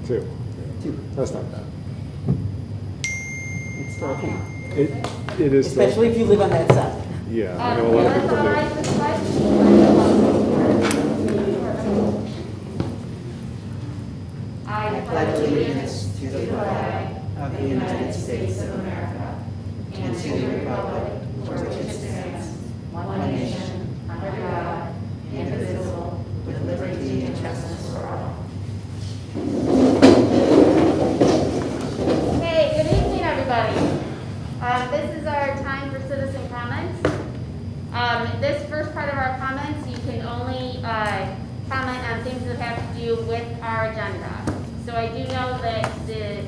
2. 2. That's not bad. It's still a few. It is still- Especially if you live on that side. Yeah, I know a lot of people do. I pledge allegiance to the flag of the United States of America and to the republic for which it stands, one nation, under God, indivisible, with liberty and justice for all. Hey, good evening, everybody. This is our time for citizen comments. This first part of our comments, you can only comment on things that have to do with our agenda. So I do know that the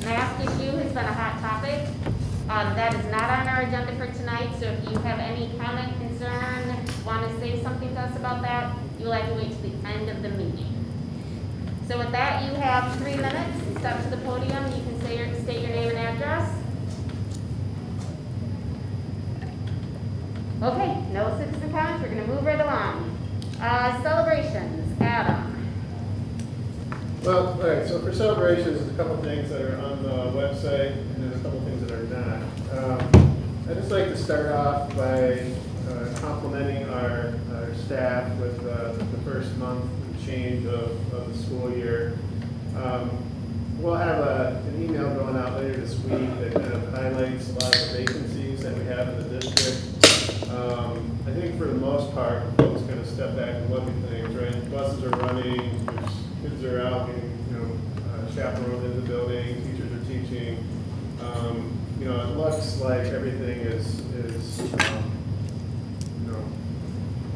mask issue has been a hot topic. That is not on our agenda for tonight, so if you have any comment, concern, want to say something to us about that, you'll have to wait till the end of the meeting. So with that, you have 3 minutes. Step to the podium. You can state your name and address. Okay, no citizen comments. We're going to move right along. Celebrations. Adam. Well, all right, so for celebrations, there's a couple things that are on the website, and there's a couple things that are not. I'd just like to start off by complimenting our staff with the first month and change of the school year. We'll have an email going out later this week that kind of highlights a lot of the vacancies that we have in the district. I think for the most part, folks kind of step back and look at things, right? Buses are running, kids are out getting, chaperoned in the building, teachers are teaching. It looks like everything is a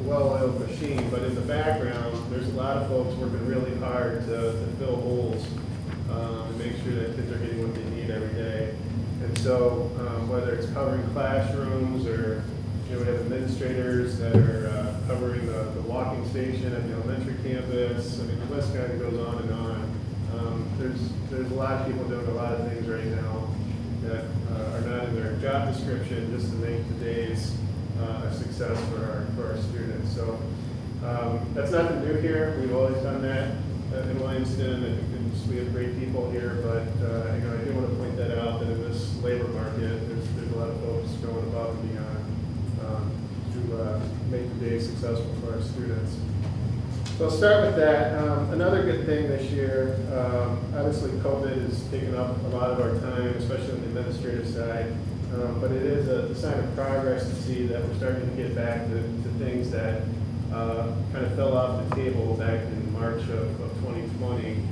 well-oiled machine, but in the background, there's a lot of folks working really hard to fill holes and make sure that kids are getting what they need every day. And so, whether it's covering classrooms or we have administrators that are covering the walking station at the elementary campus. I mean, the list kind of goes on and on. There's a lot of people doing a lot of things right now that are not in their job description just to make the days a success for our students. So that's nothing new here. We've always done that in Williamston. I think we have great people here, but I do want to point that out that in this labor market, there's a lot of folks going above and beyond to make the day successful for our students. So I'll start with that. Another good thing this year, obviously COVID has taken up a lot of our time, especially on the administrative side, but it is a sign of progress to see that we're starting to get back to things that kind of fell off the table back in March of 2020.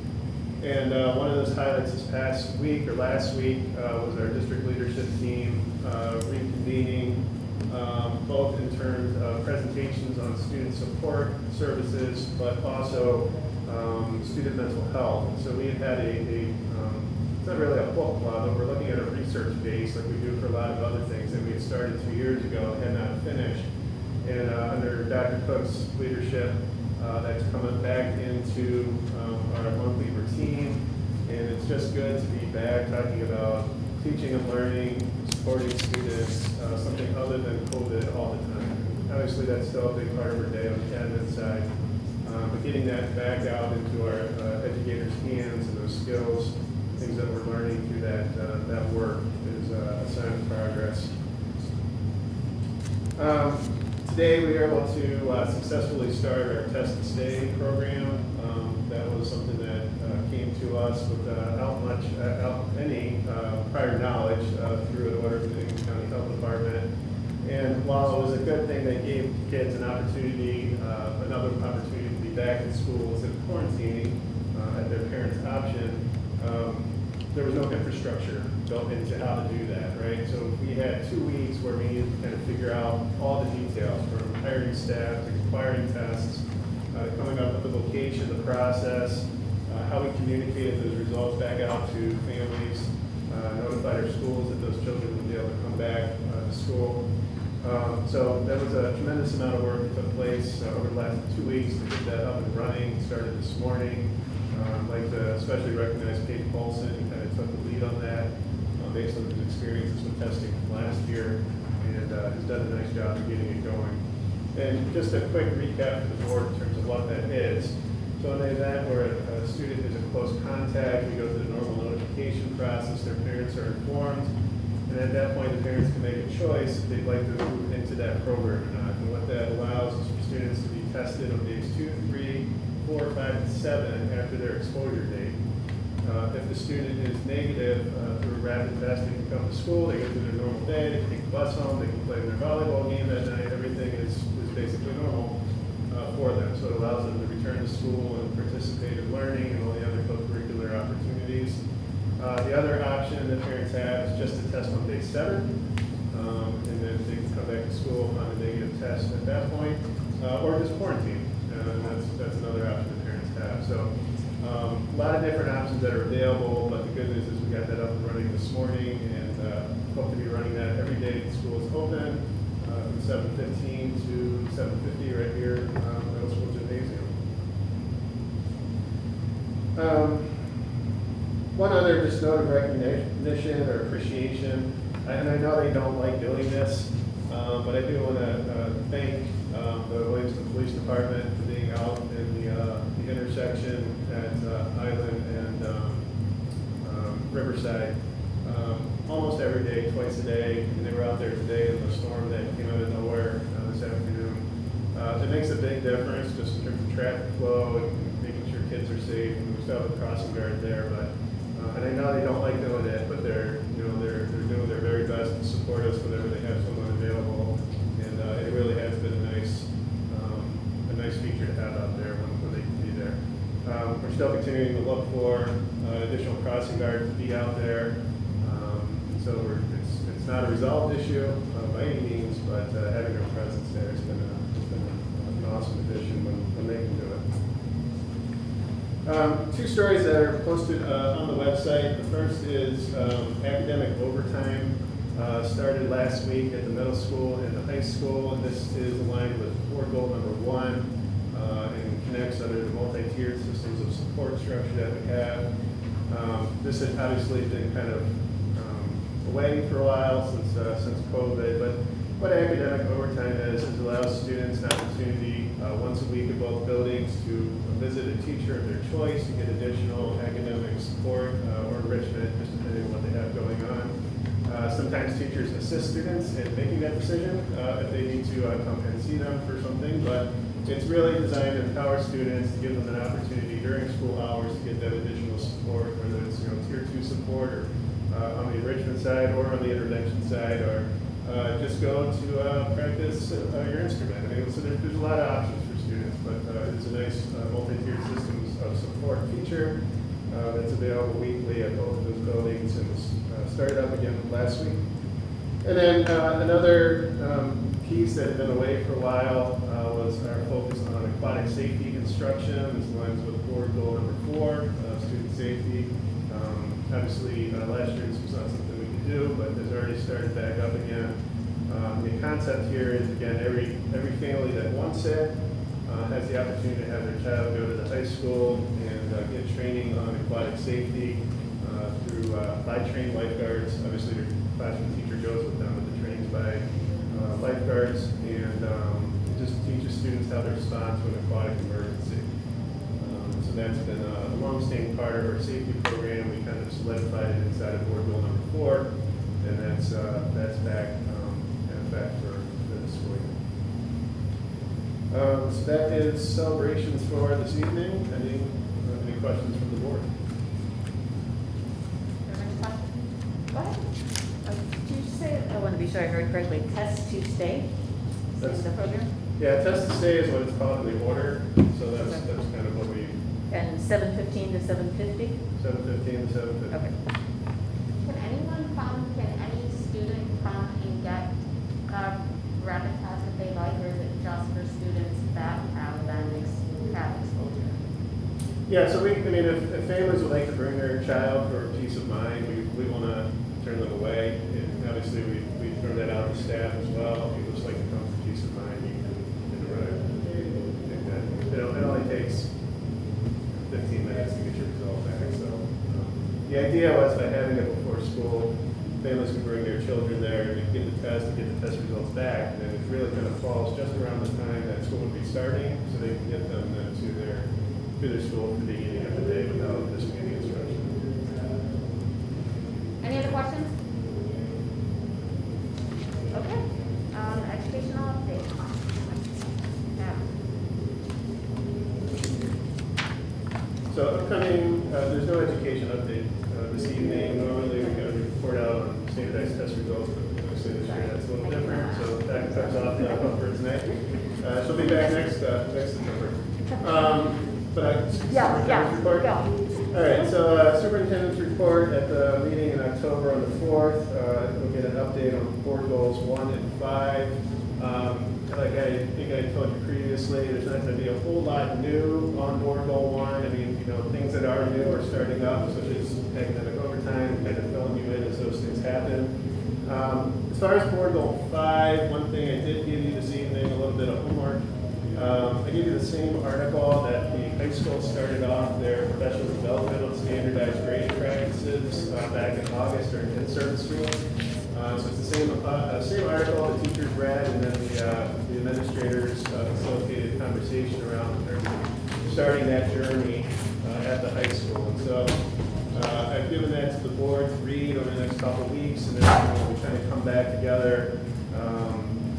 And one of those highlights this past week or last week was our district leadership team reconvening, both in terms of presentations on student support services, but also student mental health. So we had it's not really a book club, but we're looking at a research base like we do for a lot of other things that we had started 2 years ago and had not finished. And under Dr. Cook's leadership, that's coming back into our monthly routine. And it's just good to be back talking about teaching and learning, supporting students, something other than COVID all the time. Obviously, that's still a big part of our day on the admin side. But getting that back out into our educators' hands and those skills, things that we're learning through that work is a sign of progress. Today, we were able to successfully start our Test and Stay program. That was something that came to us without any prior knowledge through an order from the English County Health Department. And while it was a good thing that gave kids another opportunity to be back in school instead of quarantining at their parents' option, there was no infrastructure built into how to do that, right? So we had 2 weeks where we needed to kind of figure out all the details, from hiring staff to acquiring tests, coming up with the location, the process, how we communicated those results back out to families, notified our schools that those children would be able to come back to school. So that was a tremendous amount of work that took place over the last 2 weeks to get that up and running. Started this morning. I'd like to especially recognize Kate Paulson, who kind of took the lead on that based on his experiences with testing from last year, and has done a nice job of getting it going. And just a quick recap for the board in terms of what that is. So in the event where a student is a close contact, we go through the normal notification process, their parents are informed, and at that point, the parents can make a choice if they'd like to move into that program or not. And what that allows is for students to be tested on days 2, 3, 4, 5, and 7 after their exposure date. If the student is negative through a rapid test, they can come to school, they go through their normal day, they can take the bus home, they can play their volleyball game that night, everything is basically normal for them. So it allows them to return to school and participate in learning and all the other co-curricular opportunities. The other option that parents have is just to test on day 7, and then they can come back to school on a negative test at that point, or just quarantine. And that's another option that parents have. So a lot of different options that are available, but the good news is we got that up and running this morning, and hope to be running that every day the school is open, from 7:15 to 7:50 right here in middle school gymnasium. One other just note of recognition or appreciation, and I know they don't like doing this, but I do want to thank the Williamston Police Department for being out in the intersection at Island and Riverside almost every day, twice a day, and they were out there today in the storm that came out of nowhere this afternoon. It makes a big difference just in terms of traffic flow and making sure kids are safe. And we still have a crossing guard there, but and I know they don't like doing it, but they're doing their very best to support us whenever they have someone available, and it really has been a nice feature to have out there when they can be there. We're still continuing to look for additional crossing guards to be out there. So it's not a resolved issue by any means, but having their presence there has been an awesome addition when they can do it. 2 stories that are posted on the website. The first is academic overtime started last week at the middle school and the high school, and this is aligned with board goal number 1 and connects under the multi-tiered systems of support structure that we have. This has obviously been kind of away for a while since COVID, but what academic overtime is allows students an opportunity once a week at both buildings to visit a teacher of their choice to get additional academic support or enrichment, just depending on what they have going on. Sometimes teachers assist students in making that decision if they need to come and see them for something, but it's really designed to empower students, to give them an opportunity during school hours to get that additional support, whether it's tier 2 support or on the enrichment side or on the intervention side, or just go to practice your instrument. I mean, so there's a lot of options for students, but it's a nice multi-tiered systems of support feature that's available weekly at both of those buildings, and was started up again last week. And then another piece that had been away for a while was our focus on aquatic safety instruction. This aligns with board goal number 4, student safety. Obviously, last year this was not something we could do, but it's already started back up again. The concept here is, again, every family that wants it has the opportunity to have their child go to the high school and get training on aquatic safety through by trained lifeguards. Obviously, their classroom teacher goes with them, but the training's by lifeguards, and it just teaches students how to respond to an aquatic emergency. So that's been a long-standing part of our safety program. We kind of solidified it inside of board goal number 4, and that's back for the school year. So that is celebrations for this evening. Any questions from the board? Go ahead. Did you say, I want to be sure I heard correctly, test to stay? Is the program? Yeah, test to stay is what it's called in the order. So that's kind of what we. And 7:15 to 7:50? 7:15 to 7:50. Okay. Can any student come and get a rapid test if they like, or is it just for students that have exposure? Yeah, so if families would like to bring their child for peace of mind, we want to turn them away. And obviously, we throw that out to staff as well. If you just like to come for peace of mind, you can arrive. It only takes 15 minutes to get your result back. So the idea was by having it before school, families can bring their children there to get the test, to get the test results back. And it really kind of falls just around the time that school would be starting, so they can get them to their their school at the beginning of the day without missing any instruction. Any other questions? Okay, educational update. Yeah. So upcoming, there's no education update this evening. Normally we get a report out on standardized test results, but obviously this year that's a little different. So that cuts off the hope for tonight. She'll be back next September. Superintendent's report. All right, so superintendent's report at the meeting in October on the 4th. We'll get an update on board goals 1 and 5. Like I think I told you previously, there's not going to be a whole lot new on board goal 1. I mean, things that are new are starting up, such as academic overtime, kind of filling you in as those things happen. As far as board goal 5, one thing I did give you this evening, a little bit of homework. I gave you the same article that the high school started off their professional development on standardized grading practices back in August during in-service week. So it's the same article the teachers read, and then the administrators facilitated conversation around starting that journey at the high school. And so I've given that to the board to read over the next couple of weeks, and then we'll kind of come back together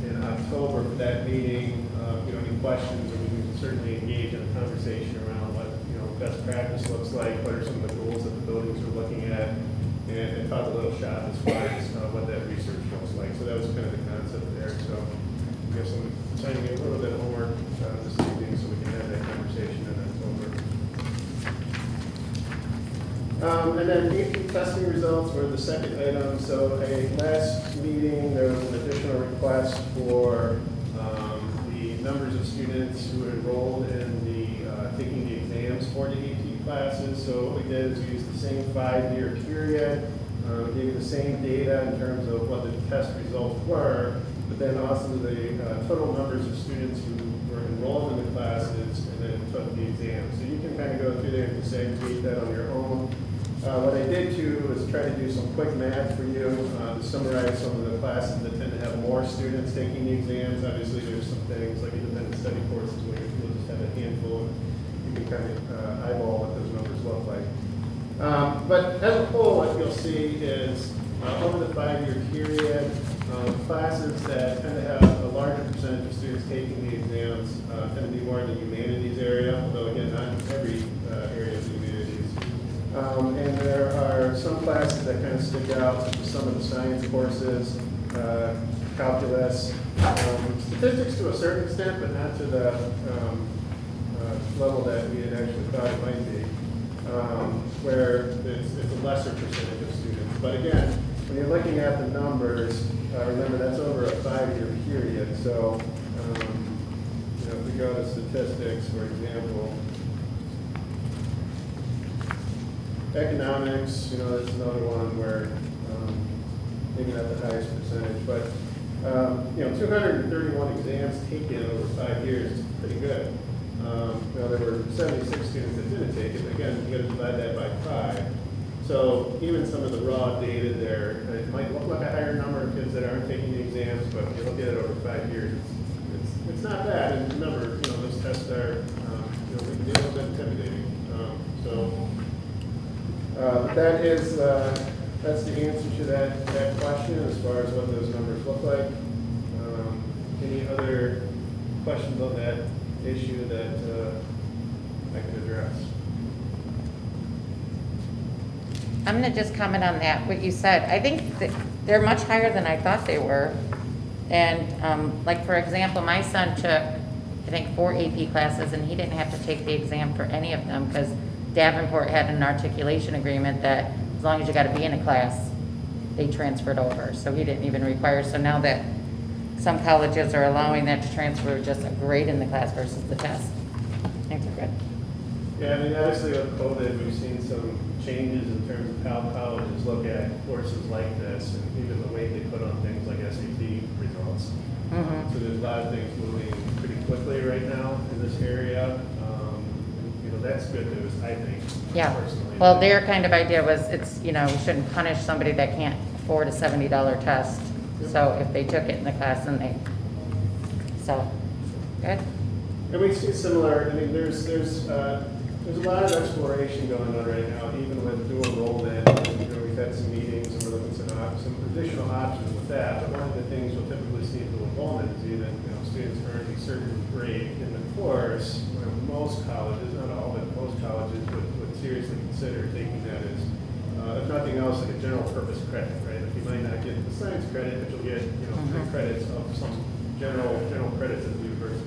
in October for that meeting. Any questions, or we can certainly engage in a conversation around what best practice looks like, what are some of the goals that the buildings are looking at, and talk a little shop as far as what that research looks like. So that was kind of the concept there. So I guess I'm assigning you a little bit of homework this evening so we can have that conversation in October. And then AP testing results were the second item. So last meeting there was an additional request for the numbers of students who enrolled in the taking the exams for the AP classes. So what we did is we used the same 5-year period, gave you the same data in terms of what the test results were, but then also the total numbers of students who were enrolled in the classes and then took the exam. So you can kind of go through there and disaggregate that on your own. What I did too was try to do some quick math for you to summarize some of the classes that tend to have more students taking the exams. Obviously, there's some things like independent study courses where you'll just have a handful, and you can kind of eyeball what those numbers look like. But as a whole, what you'll see is over the 5-year period, classes that tend to have a larger percentage of students taking the exams tend to be more in the humanities area, although again, not in every area of the humanities. And there are some classes that kind of stick out, such as some of the science courses, calculus, statistics to a certain extent, but not to the level that we had actually thought it might be, where it's a lesser percentage of students. But again, when you're looking at the numbers, remember that's over a 5-year period. So, if we go to statistics, for example, economics, that's another one where maybe not the highest percentage, but 231 exams taken over 5 years is pretty good. There were 76 students that didn't take it, but again, you got to divide that by 5. So even some of the raw data there, it might look like a higher number of kids that aren't taking the exams, but if you look at it over 5 years, it's not bad. And remember, those tests are, they can be a little bit intimidating. That's the answer to that question as far as what those numbers look like. Any other questions on that issue that I can address? I'm going to just comment on that, what you said. I think that they're much higher than I thought they were. And like, for example, my son took, I think, 4 AP classes, and he didn't have to take the exam for any of them because Davenport had an articulation agreement that as long as you got to be in a class, they transferred over. So he didn't even require. So now that some colleges are allowing that to transfer just a grade in the class versus the test, I think they're good. Yeah, obviously with COVID, we've seen some changes in terms of how colleges look at courses like this, and even the way they put on things like SAT results. So there's a lot of things moving pretty quickly right now in this area. That's good news, I think. Yeah. Personally. Well, their kind of idea was we shouldn't punish somebody that can't afford a $70 test. So if they took it in the class, then good. And we see similar. There's There's a lot of exploration going on right now, even with dual enrollment. We've had some meetings and we're looking at some additional options with that. But one of the things you'll typically see in dual enrollment is either students earn a certain grade in the course. Most colleges, not all, but most colleges would seriously consider taking that as, if nothing else, like a general purpose credit, right? Like you might not get the science credit, but you'll get 3 credits of some general credits at the university.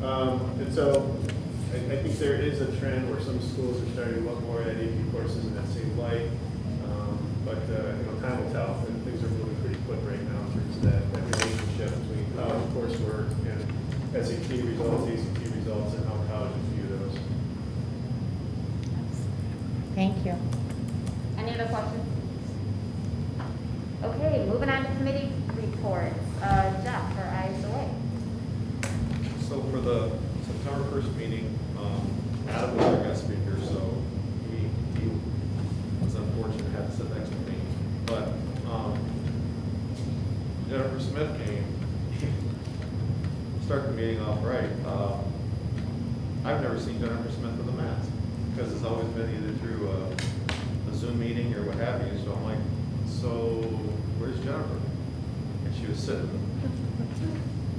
And so I think there is a trend where some schools are starting to look more at AP courses in that same light. But time will tell, and things are moving pretty quick right now in terms of that relationship between college coursework and SAT results, ACT results, and how colleges view those. Thank you. Any other questions? Okay, moving on to committee reports. Jeff, for ISOA. So for the September 1st meeting, Adam was our guest speaker, so he was unfortunate to have to sit next to me. But Jennifer Smith came, start the meeting off right. I've never seen Jennifer Smith with a mask, because it's always been either through a Zoom meeting or what have you. So I'm like, so where's Jennifer? And she was sitting,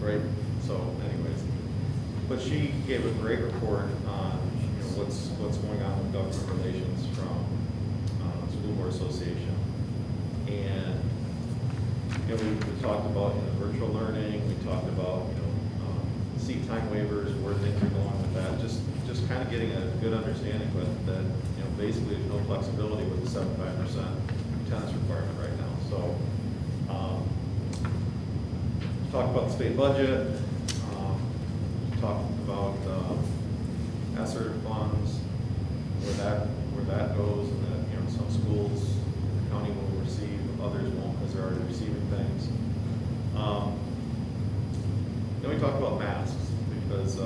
right? So anyways, but she gave a great report on what's going on with government relations from School Board Association. And we talked about virtual learning. We talked about seat time waivers, where things are going with that. Just kind of getting a good understanding, but that basically there's no flexibility with the 75% attendance requirement right now. So talked about the state budget. Talked about ESSER funds, where that goes, and that some schools the county will receive, others won't because they're already receiving things. Then we talked about masks because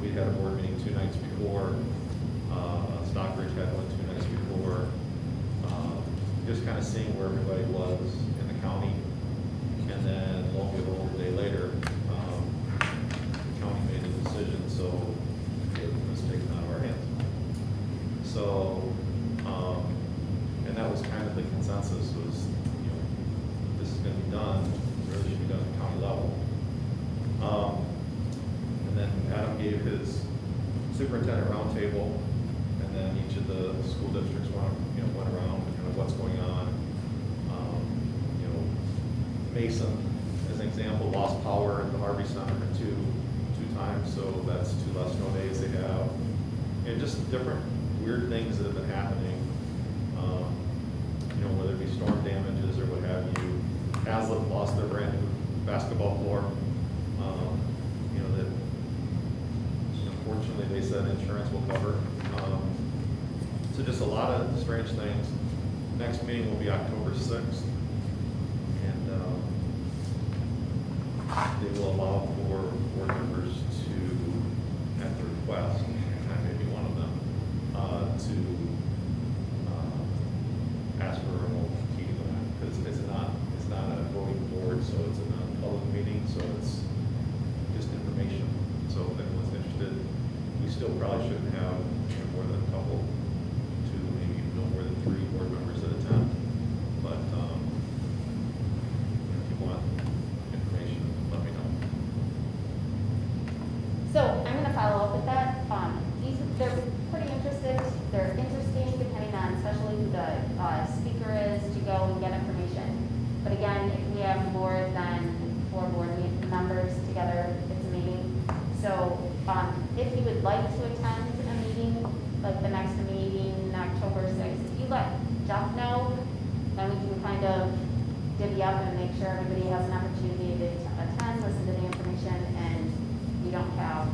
we had a board meeting 2 nights before. Stockbridge had one 2 nights before. Just kind of seeing where everybody was in the county, and then lo and behold, a day later, the county made a decision, so it was taken out of our hands. So, and that was kind of the consensus was, this is going to be done, really should be done at the county level. And then Adam gave his superintendent roundtable, and then each of the school districts went around kind of what's going on. Mason, as an example, lost power at the Harvey Center two times, so that's 2 less snow days they have. And just different weird things that have been happening, whether it be storm damages or what have you. Hazlet lost their brand new basketball floor. That unfortunately they said insurance will cover. So just a lot of strange things. Next meeting will be October 6th. They will allow for board members to, at the request, and I may be one of them, to ask for a remote key to that, because it's not a voting board, so it's a non-public meeting, so it's just information. So if anyone's interested, we still probably shouldn't have more than a couple, 2, maybe no more than 3 board members at a time. But if you want information, let me know. So I'm going to follow up with that. They're pretty interesting. They're interesting depending on especially who the speaker is to go and get information. But again, if we have more than 4 board members together, it's a meeting. So if you would like to attend a meeting, like the next meeting, October 6th, if you let Jeff know, then we can kind of divvy up and make sure everybody has an opportunity to attend, listen to the information, and you don't have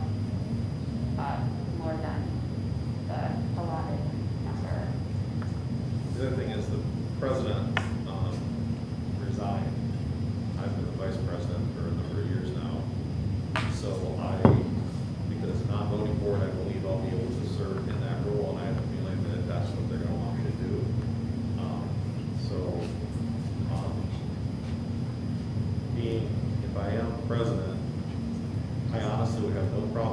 more than the allotted number. The other thing is the president resigned. I've been the vice president for a number of years now. So because it's a non-voting board, I believe I'll be able to serve in that role, and I have a feeling that that's what they're going to want me to do. If I am president, I honestly would have no problem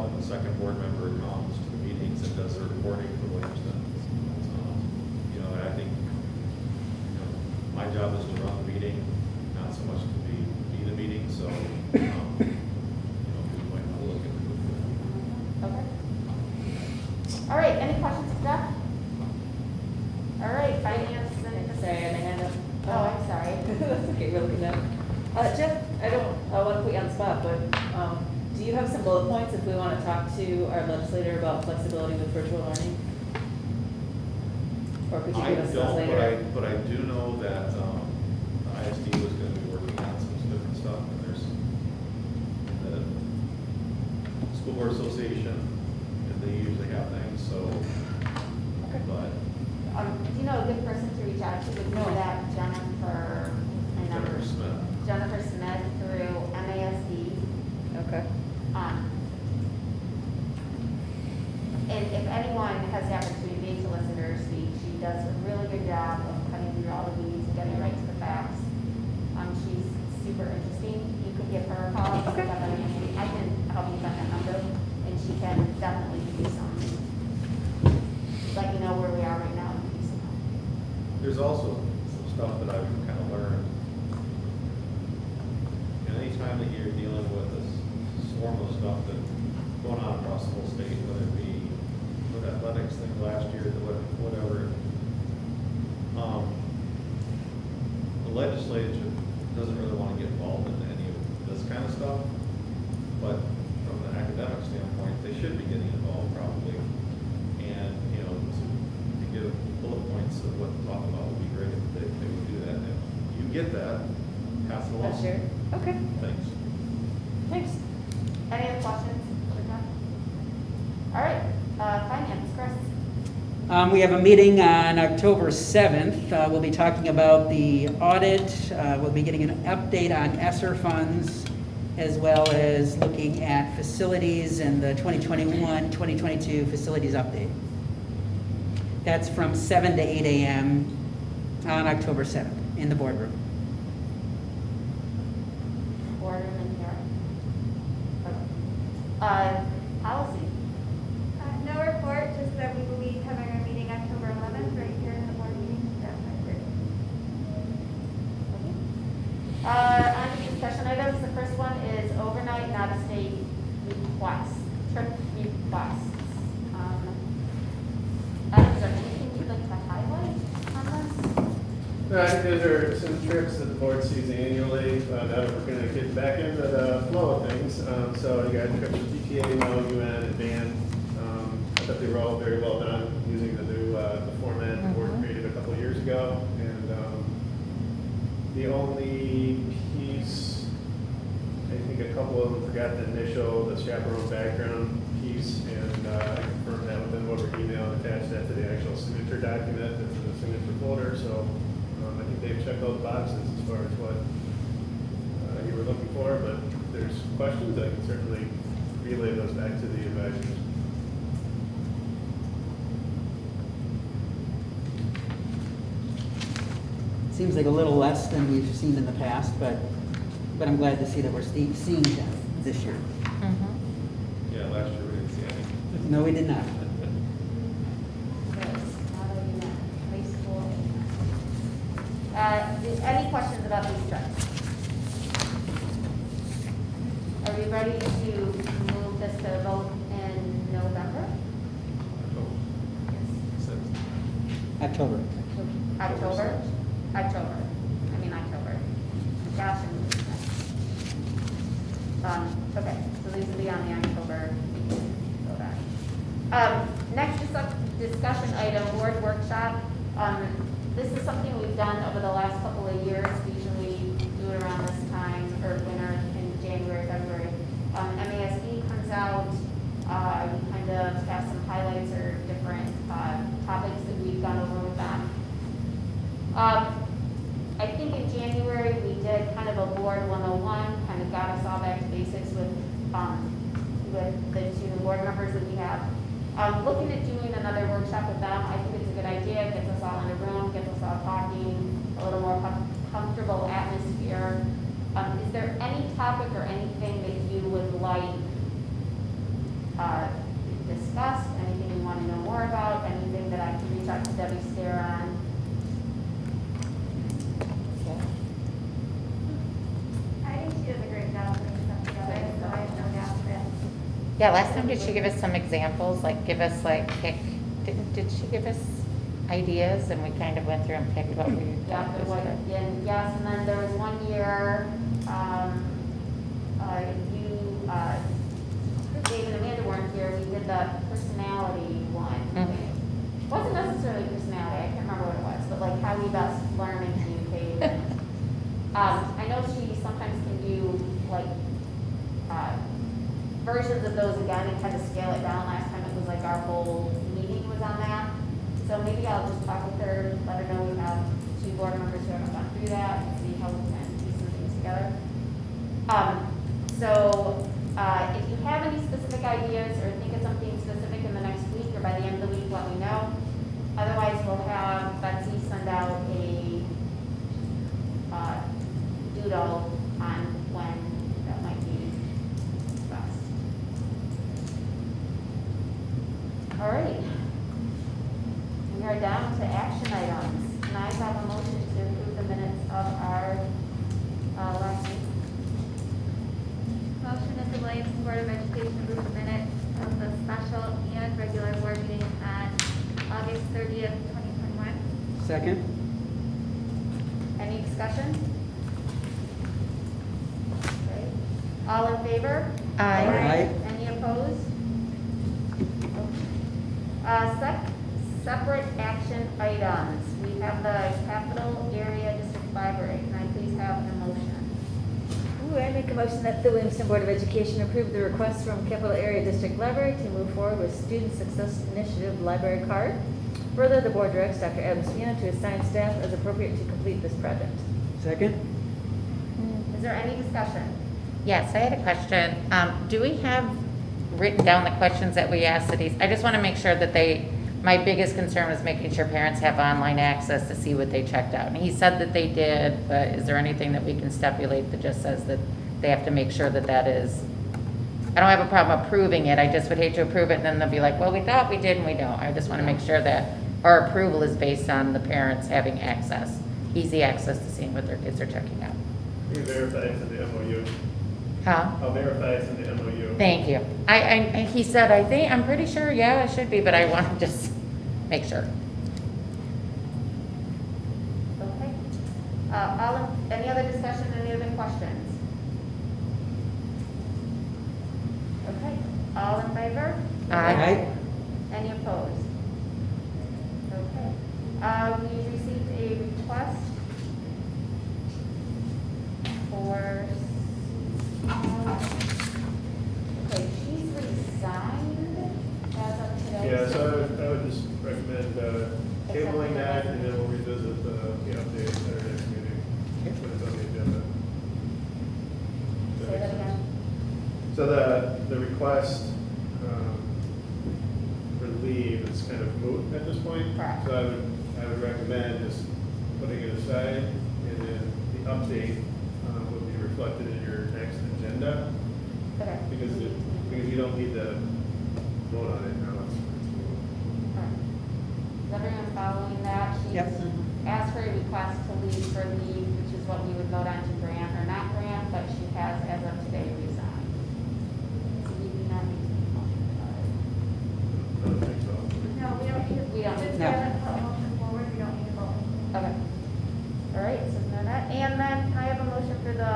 right, any questions for Jeff? All right, finance and. Sorry, I had a. Oh, I'm sorry. That's okay, we're looking at. Jeff, I want to put you on the spot, but do you have some bullet points if we want to talk to our legislator about flexibility with virtual learning? Or could you I give us those don't, later? but I do know that ISD was going to be working on some different stuff, and there's the School Board Association, and they usually have things, so, but Do you know a good person to reach out to? Would know that Jennifer, Jennifer Smith. Jennifer Smith through MASD. Okay. And if anyone has the opportunity to listen to her speak, she does a really good job of cutting through all the weeds and getting right to the facts. She's super interesting. You could give her a call. Okay. I can help you find that number, and she can definitely give you some. Let you know where we are right now and give you some help. There's also some stuff that I've kind of learned. And anytime that you're dealing with this swarm of stuff that's going on across the whole state, whether it be with athletics thing last year, whatever, the legislature doesn't really want to get involved in any of this kind of stuff. But from an academic standpoint, they should be getting involved probably. And, you know, to give bullet points of what to talk about would be great if they would do that. If you get that, pass it along. Sure. Okay, Thanks. thanks. Any other questions for Jeff? All right, finance, Chris. We have a meeting on October 7th. We'll be talking about the audit. We'll be getting an update on ESSER funds, as well as looking at facilities and the 2021-2022 facilities update. That's from 7 to 8 a.m. on October 7th in the boardroom. Boardroom in here. Policy. No report, just that we will be having our meeting October 11th right here in the board meeting. On to discussion items, the first one is overnight and out-of-state requests, trip requests. Is there anything you'd like to highlight on this? I think those are some trips that the board sees annually, now that we're gonna get back into the flow of things. So you got trips with DTA, UN, and band. I thought they were all very well done using the new, the format the board created a couple of years ago. And the only piece, I think a couple of them forgot the initial, the chaperone background piece, and I confirmed that with them over email and attached that to the actual signature document that's in the signature folder. So I think they've checked all the boxes as far as what you were looking for, but if there's questions, I can certainly relay those back to the advisors. Seems like a little less than we've seen in the past, but I'm glad to see that we're seeing them this year. Yeah, last year we didn't see any. No, we did not. High school. Any questions about these trips? Are we ready to move this to a vote in November? October. October? October. Gosh, okay, so these will be on the October meeting. Next discussion item, board workshop. This is something we've done over the last couple of years. We usually do it around this time, or winter in January, February. MASD comes out, we kind of have some highlights or different topics that we've gone over with them. I think in January, we did kind of a board 101, kind of got us all back to basics with the two board members that we have. Looking at doing another workshop with them, I think it's a good idea. It gets us all in a room, gets us all talking, a little more comfortable atmosphere. Is there any topic or anything that you would like discussed? Anything you want to know more about? Anything that I can reach out to Debbie Stair on? I think she does a great job putting stuff together, so I have no doubt that Yeah, last time, did she give us some examples, like give us like did she give us ideas and we kind of went through and picked what we Yeah, thought there was was, good? yes, and then there was one year, Dave and Amanda weren't here, we did the personality one. Mhm. Wasn't necessarily personality, I can't remember what it was, but like how we best learn and communicate. I know she sometimes can do like, versions of those again and kind of scale it down. Last time it was like our whole meeting was on that. So maybe I'll just talk with her, let her know we have 2 board members who haven't gone through that, and see how we can piece some things together. If you have any specific ideas or think of something specific in the next week or by the end of the week, let me know. Otherwise, we'll have Betsy send out a doodle on when that might be best. All right. We are down to action items. Can I have a motion to approve the minutes of our last meeting? Motion that the Williamston Board of Education approve the minutes of the special and regular board meeting on August 30th, 2021. Second? Any discussion? Okay. All in favor? Aye. Any opposed? Separate action items. We have the Capital Area District Library. Can I please have a motion? Ooh, I make a motion that the Williamston Board of Education approve the request from Capital Area District Library to move forward with Student Success Initiative Library Card. Further, the board directs Dr. Adams to assign staff as appropriate to complete this project. Second? Is there any discussion? Yes, I had a question. Do we have written down the questions that we asked cities? I just want to make sure that my biggest concern was making sure parents have online access to see what they checked out. And he said that they did, but is there anything that we can stipulate that just says that they have to make sure that that is, I don't have a problem approving it, I just would hate to approve it and then they'll be like, well, we thought we did and we don't. I just want to make sure that our approval is based on the parents having access, easy access to seeing what their kids are checking out. You can verify it's in the MOU. Huh? I'll verify it's in the MOU. Thank you. He said, I'm pretty sure, yeah, it should be, but I want to just make sure. Okay. Any other discussion, any other questions? Okay. All in favor? Aye. Any opposed? Okay. We received a request for, okay, she's resigned as of today. Yeah, so I would just recommend tabling that, and then we'll revisit the update at our next meeting, when it's on the agenda. Say that again. So the request for leave is kind of moot at this point. Correct. So I would recommend just putting it aside, and then the update will be reflected in your next agenda, Okay. because you don't need to vote on it now. Is everyone following that? She's Yep. asked for a request to leave for leave, which is what we would vote on to grant or not grant, but she has, as of today, resigned. So we do not need to make a motion about it. I don't think so. No, we don't need to. We don't. Since we No. haven't put a motion forward, we don't need to vote. Okay. All right, so none of that. And then can I have a motion for the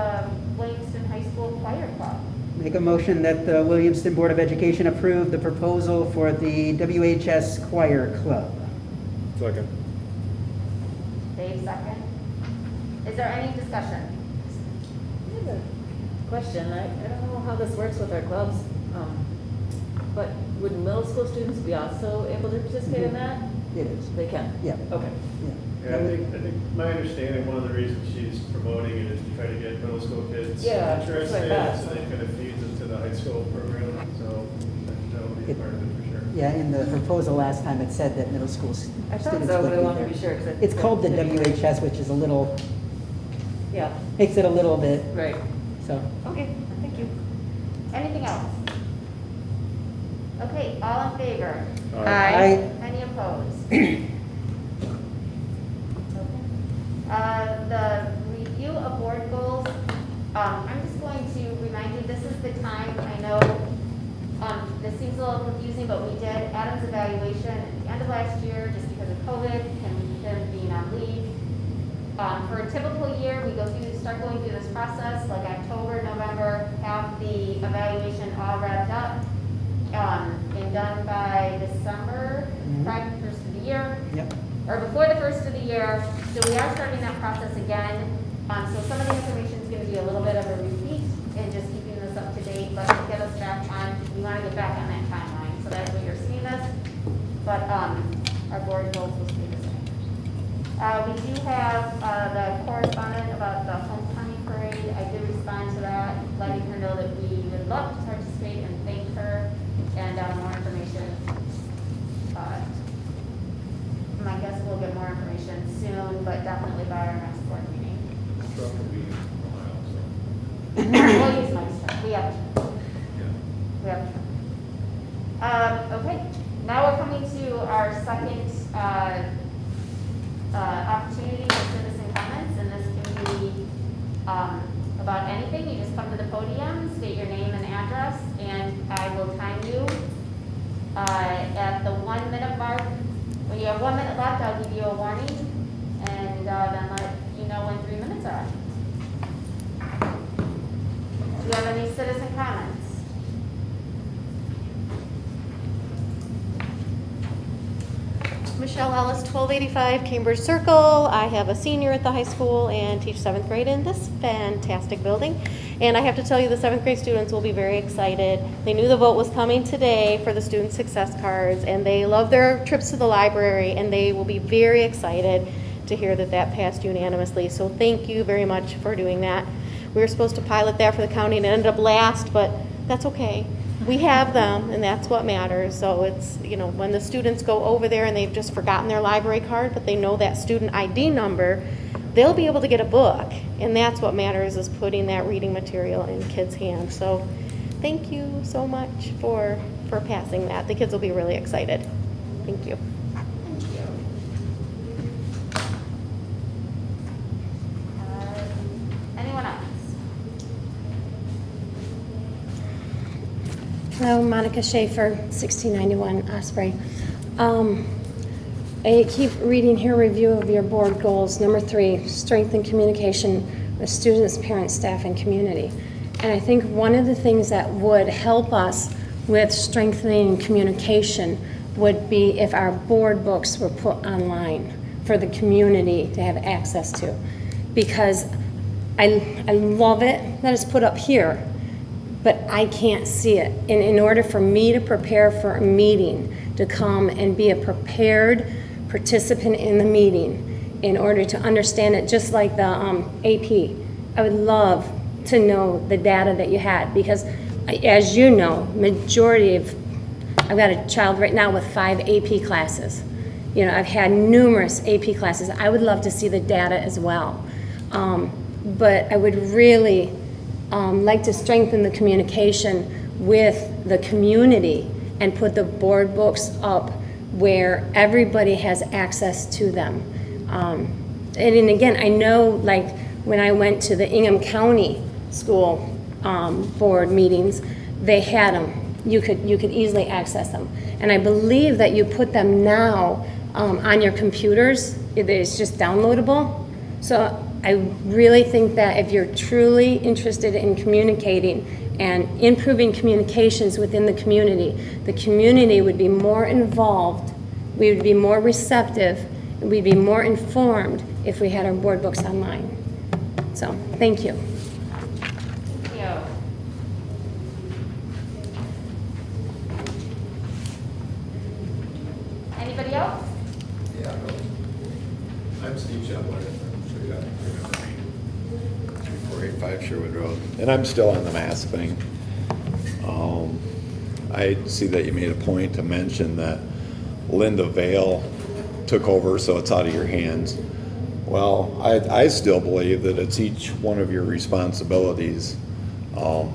Williamston High School Choir Club? Make a motion that the Williamston Board of Education approve the proposal for the WHS Choir Club. Second. Dave, second. Is there any discussion? I have a question. I don't know how this works with our clubs, but would middle school students be also able to participate in that? It is. They can? Yeah. Okay. Yeah, I think my understanding, one of the reasons she's promoting it is to try to get middle school kids Yeah, that's what I interested, thought. so they kind of feeds into the high school program, so that will be part of it for sure. Yeah, in the proposal last time, it said that middle school students I would thought be so, but I there. wanted to be sure. 'Cause I- It's called the WHS, which is a little, Yeah, makes it a little bit, right. so. Okay, thank you. Anything else? Okay, all in favor? Aye. Any opposed? Okay. The review of board goals, I'm just going to remind you, this is the time, I know, confusing, but we did Adam's evaluation at the end of last year just because of COVID and him being on leave. For a typical year, we start going through this process, like October, November, have the evaluation all wrapped up, and done by December, right, first of the year, Yep. or before the first of the year. So we are starting that process again. So some of the information is going to be a little bit of a repeat and just keeping this up to date, but to get us back on, we want to get back on that timeline. So that's what you're seeing this, but our board goals will stay the same. We do have the correspondent about the homecoming parade. I did respond to that, letting her know that we would love to participate and thank her, and more information. My guess we'll get more information soon, but definitely by our next board meeting. Truck will be in Ohio, We'll use Mike's truck. We have a truck. so, yeah. We have a truck. Okay, now we're coming to our second opportunity for citizen comments, and this can be about anything. You just come to the podium, state your name and address, and I will time you at the 1 minute mark. When you have 1 minute left, I'll give you a warning, and then let you know when 3 minutes are up. Do you have any citizen comments? Michelle Ellis, 1285 Cambridge Circle. I have a senior at the high school and teach 7th grade in this fantastic building. And I have to tell you, the 7th grade students will be very excited. They knew the vote was coming today for the student success cards, and they love their trips to the library, and they will be very excited to hear that that passed unanimously. So thank you very much for doing that. We were supposed to pilot that for the county, and it ended up last, but that's okay. We have them, and that's what matters. So it's, you know, when the students go over there and they've just forgotten their library card, but they know that student ID number, they'll be able to get a book. And that's what matters, is putting that reading material in kids' hands. So thank you so much for passing that. The kids will be really excited. Thank you. Thank you. Anyone else? Hello, Monica Schaefer, 1691 Osprey. I keep reading here, review of your board goals. Number 3, strengthen communication with students, parents, staff, and community. And I think one of the things that would help us with strengthening communication would be if our board books were put online for the community to have access to. Because I love it that it's put up here, but I can't see it. And in order for me to prepare for a meeting, to come and be a prepared participant in the meeting, in order to understand it, just like the AP, I would love to know the data that you had, because as you know, I've got a child right now with 5 AP classes. You know, I've had numerous AP classes. I would love to see the data as well. But I would really like to strengthen the communication with the community and put the board books up where everybody has access to them. And again, I know, like when I went to the Ingham County School board meetings, they had them. You could easily access them. And I believe that you put them now on your computers. It's just downloadable. So I really think that if you're truly interested in communicating and improving communications within the community would be more involved, we would be more receptive, and we'd be more informed if we had our board books online. So, thank you. Thank you. Anybody else? Yeah, I'm Steve Shepler. I'm sure you got remember me. 3485 Sherwood Road. And I'm still on the mask thing. I see that you made a point to mention that Linda Vale took over, so it's out of your hands. Well, I still believe that it's each one of your responsibilities to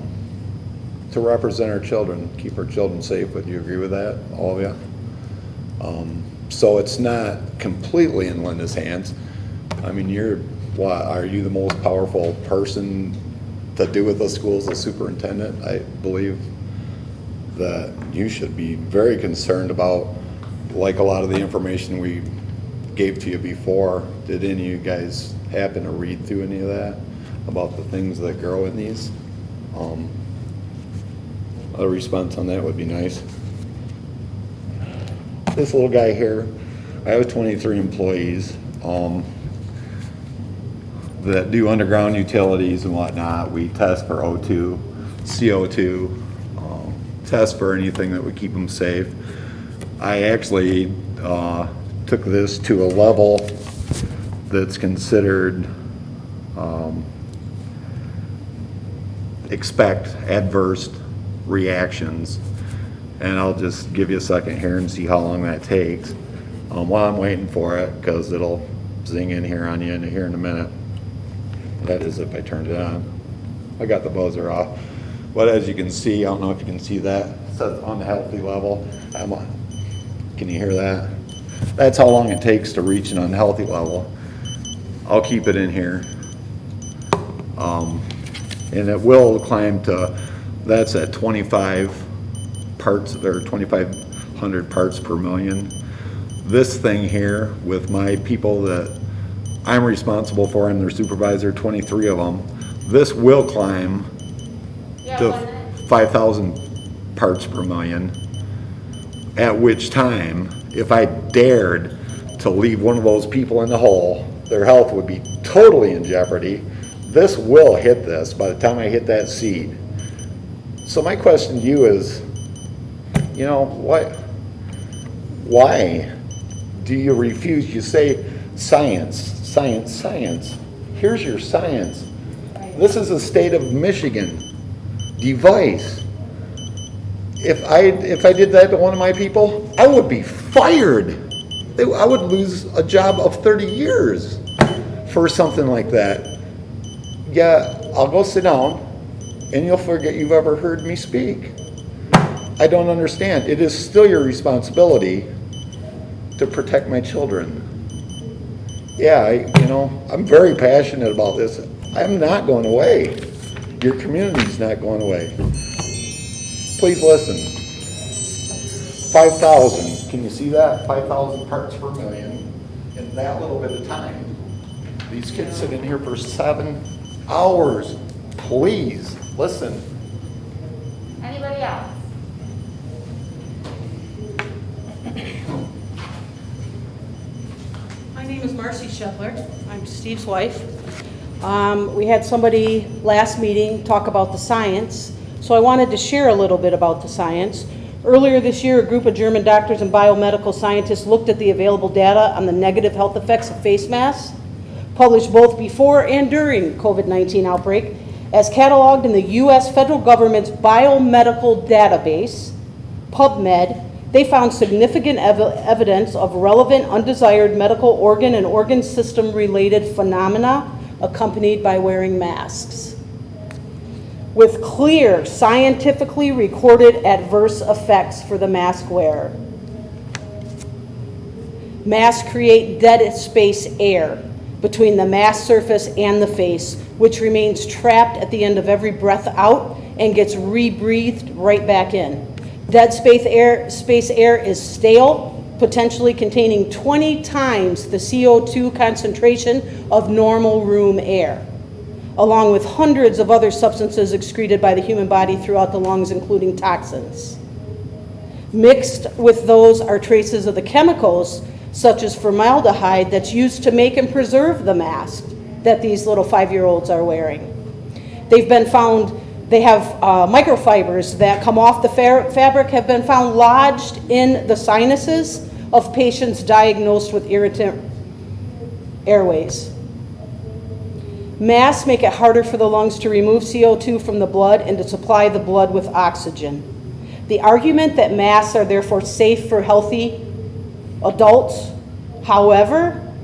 represent our children, keep our children safe. Would you agree with that, all of you? So it's not completely in Linda's hands. I mean, are you the most powerful person to do with the school as a superintendent? I believe that you should be very concerned about, like a lot of the information we gave to you before. Did any of you guys happen to read through any of that about the things that grow in these? A response on that would be nice. This little guy here, I have 23 employees that do underground utilities and whatnot. We test for O2, CO2, test for anything that would keep them safe. I actually took this to a level that's considered expect adverse reactions, and I'll just give you a second here and see how long that takes while I'm waiting for it, because it'll zing in here on you here in a minute. That is if I turned it on. I got the buzzer off, but as you can see, I don't know if you can see that, it says unhealthy level. Can you hear that? That's how long it takes to reach an unhealthy level. I'll keep it in here. And it will climb to, that's at 25 parts, or 2,500 parts per million. This thing here, with my people that I'm responsible for, I'm their supervisor, 23 of them, this will climb to 5,000 parts per million, at which time, if I dared to leave one of those people in the hole, their health would be totally in jeopardy. This will hit this by the time I hit that seed. So my question to you is, you know, why do you refuse? You say science, science, science. Here's your science. This is the state of Michigan device. If I did that to one of my people, I would be fired. I would lose a job of 30 years for something like that. Yeah, I'll go sit down and you'll forget you've ever heard me speak. I don't understand. It is still your responsibility to protect my children. Yeah, I'm very passionate about this. I'm not going away. Your community's not going away. Please listen. 5,000, can you see that? 5,000 parts per million in that little bit of time. These kids sit in here for 7 hours. Please, listen. Anybody else? My name is Marcy Shetler. I'm Steve's wife. We had somebody last meeting talk about the science, so I wanted to share a little bit about the science. Earlier this year, a group of German doctors and biomedical scientists looked at the available data on the negative health effects of face masks, published both before and during COVID-19 outbreak, as cataloged in the U.S. federal government's biomedical database, PubMed. They found significant evidence of relevant undesired medical organ and organ system related phenomena accompanied by wearing masks, with clear, scientifically recorded adverse effects for the mask wearer. Masks create dead space air between the mask surface and the face, which remains trapped at the end of every breath out and gets rebreathed right back in. Dead space air is stale, potentially containing 20 times the CO2 concentration of normal room air, along with hundreds of other substances excreted by the human body throughout the lungs, including toxins. Mixed with those are traces of the chemicals, such as formaldehyde, that's used to make and preserve the mask that these little 5-year-olds are wearing. They have microfibers that come off the fabric have been found lodged in the sinuses of patients diagnosed with irritant airways. Masks make it harder for the lungs to remove CO2 from the blood and to supply the blood with oxygen. The argument that masks are therefore safe for healthy adults, however,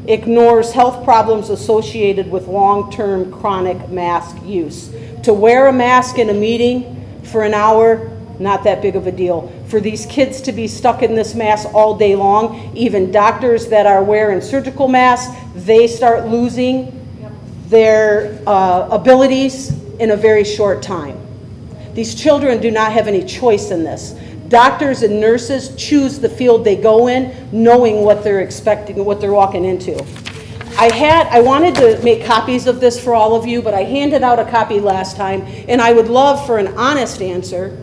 ignores health problems associated with long-term chronic mask use. To wear a mask in a meeting for an hour, not that big of a deal. For these kids to be stuck in this mask all day long, even doctors that are wearing surgical masks, they start losing their abilities in a very short time. These children do not have any choice in this. Doctors and nurses choose the field they go in, knowing what they're expecting, what they're walking into. I wanted to make copies of this for all of you, but I handed out a copy last time, and I would love for an honest answer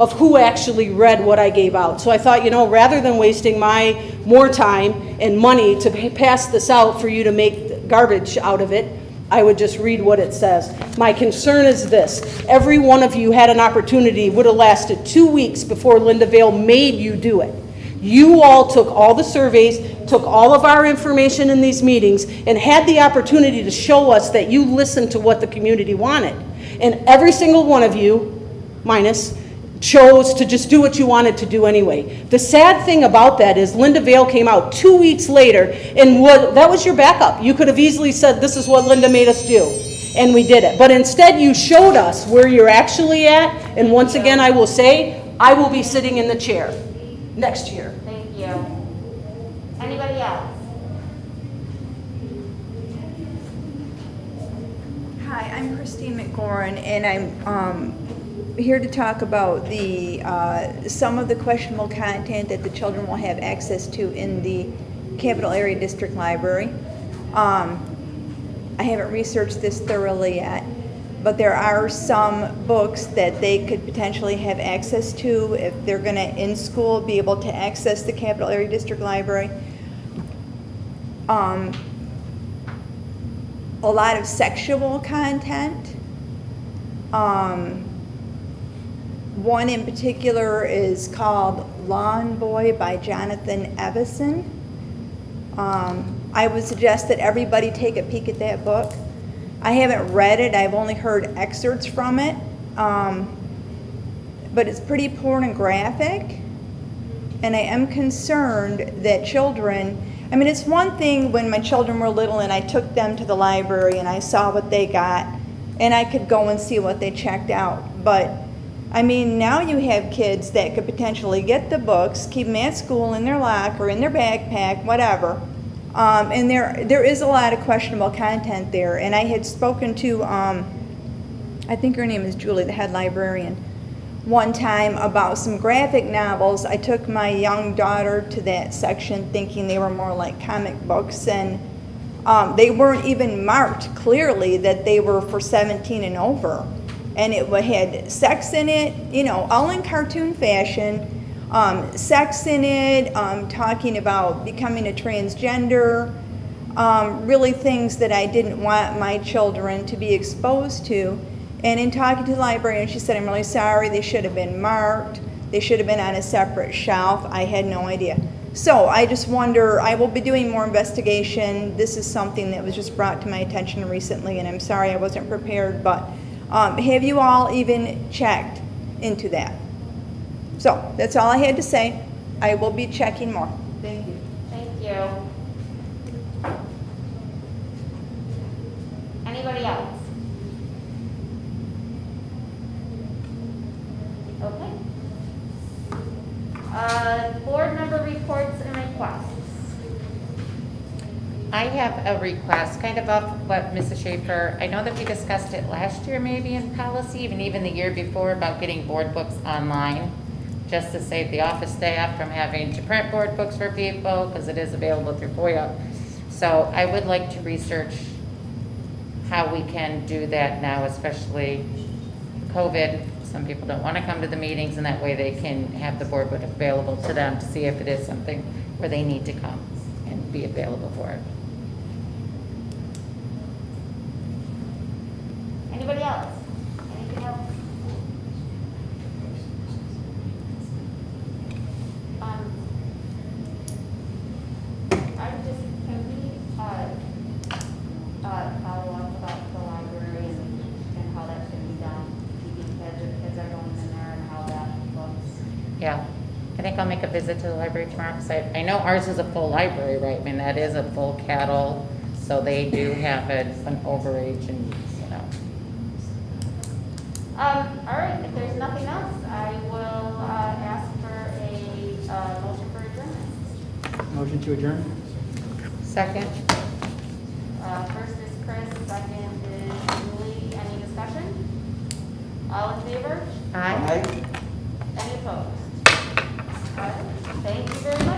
of who actually read what I gave out. So I thought, rather than wasting my more time and money to pass this out for you to make garbage out of it, I would just read what it says. My concern is this: every one of you had an opportunity, would have lasted 2 weeks before Linda Vale made you do it. You all took all the surveys, took all of our information in these meetings, and had the opportunity to show us that you listened to what the community wanted. And every single one of you, minus, chose to just do what you wanted to do anyway. The sad thing about that is Linda Vale came out 2 weeks later, and that was your backup. You could have easily said, this is what Linda made us do, and we did it. But instead you showed us where you're actually at, and once again I will say, I will be sitting in the chair next year. Thank you. Anybody else? Hi, I'm Christine McGoran, and I'm here to talk about the some of the questionable content that the children will have access to in the Capital Area District Library. I haven't researched this thoroughly yet, but there are some books that they could potentially have access to if they're going to, in school, be able to access the Capital Area District Library. A lot of sexual content. One in particular is called Lawn Boy by Jonathan Everson. I would suggest that everybody take a peek at that book. I haven't read it, I've only heard excerpts from it, but it's pretty pornographic, and I am concerned that children, it's one thing when my children were little and I took them to the library and I saw what they got, and I could go and see what they checked out, but now you have kids that could potentially get the books, keep them at school in their locker, in their backpack, whatever. And there is a lot of questionable content there. And I had spoken to, I think her name is Julie, the head librarian, one time about some graphic novels. I took my young daughter to that section thinking they were more like comic books, and they weren't even marked clearly that they were for 17 and over. And it had sex in it, all in cartoon fashion, sex in it, talking about becoming a transgender, really things that I didn't want my children to be exposed to. And in talking to the librarian, she said, I'm really sorry, they should have been marked, they should have been on a separate shelf. I had no idea. So I just wonder, I will be doing more investigation. This is something that was just brought to my attention recently, and I'm sorry I wasn't prepared, but have you all even checked into that? So that's all I had to say. I will be checking more. Thank you. Thank you. Anybody else? Okay. Board member reports and requests. I have a request, kind of off what Mrs. Schaefer, I know that we discussed it last year maybe in policy, and even the year before, about getting board books online, just to save the office staff from having to print board books for people, because it is available through FOIA. So I would like to research how we can do that now, especially COVID. Some people don't want to come to the meetings, and that way they can have the board book available to them to see if it is something where they need to come and be available for it. Anybody else? Anything else? Can we follow up about the library and how that's going to be done? Keeping kids are going in there and how that looks. Yeah, I think I'll make a visit to the library tomorrow, because I know ours is a full library, right? That is a full cattle, so they do have an overage and, All right, if there's nothing else, I will ask for a motion for adjournment. Motion to adjourn? Second. First is Chris, second is Julie. Any discussion? All in favor? Aye. Any opposed? All right, thank you very much.